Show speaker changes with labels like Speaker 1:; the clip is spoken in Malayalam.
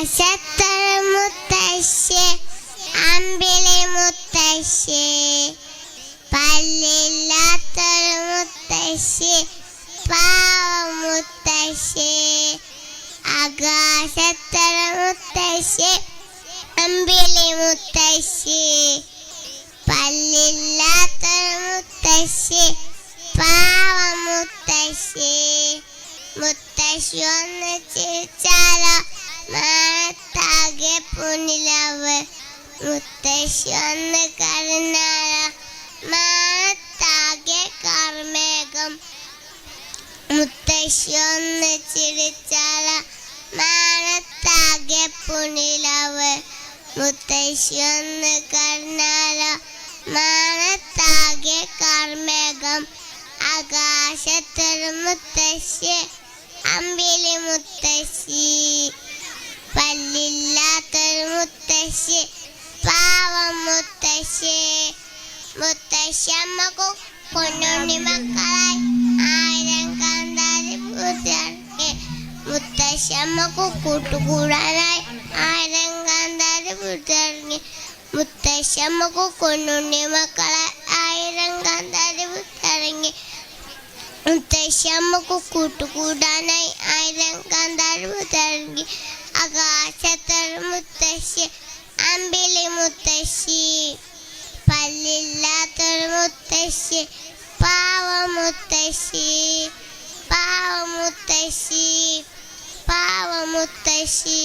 Speaker 1: ആകാശത്തൊരു മുത്തശ്ശി അമ്പിളി മുത്തശ്ശി പല്ലില്ലാത്തൊരു മുത്തശ്ശി പാവം മുത്തശ്ശി ആകാശത്തൊരു മുത്തശ്ശി അമ്പിളി മുത്തശ്ശി പല്ലില്ലാത്തൊരു മുത്തശ്ശി പാവം മുത്തശ്ശി മുത്തശ്ശി ഒന്ന് ചിരിച്ചാലോ മാനത്താകെ പുനിലവ് മുത്തശ്ശി ഒന്ന് കരഞ്ഞാലോ മാനത്താകെ കാർമേഘം മുത്തശ്ശി ഒന്ന് ചിരിച്ചാലോ മാനത്താകെ പുനിലവ് മുത്തശ്ശി ഒന്ന് കരഞ്ഞാലോ മാനത്താകെ കാർമേഘം ആകാശത്തൊരു മുത്തശ്ശി അമ്പിളി മുത്തശ്ശി പല്ലില്ലാത്തൊരു മുത്തശ്ശി പാവം മുത്തശ്ശി മുത്തശ്ശിയമ്മക്കു പൊന്നുണ്ണി മക്കളായി 1000 കാന്താരി പൂത്തിറങ്ങി മുത്തശ്ശിയമ്മക്കു കൂട്ടുകൂടാനായി 1000 കാന്താരി പൂത്തിറങ്ങി മുത്തശ്ശിയമ്മക്കു പൊന്നുണ്ണി മക്കളായി 1000 കാന്താരി പൂത്തിറങ്ങി മുത്തശ്ശിയമ്മക്കു കൂട്ടുകൂടാനായി 1000 കാന്താരി പൂത്തിറങ്ങി ആകാശത്തൊരു മുത്തശ്ശി അമ്പിളി മുത്തശ്ശി പല്ലില്ലാത്തൊരു മുത്തശ്ശി പാവം മുത്തശ്ശി പാവം മുത്തശ്ശി പാവം മുത്തശ്ശി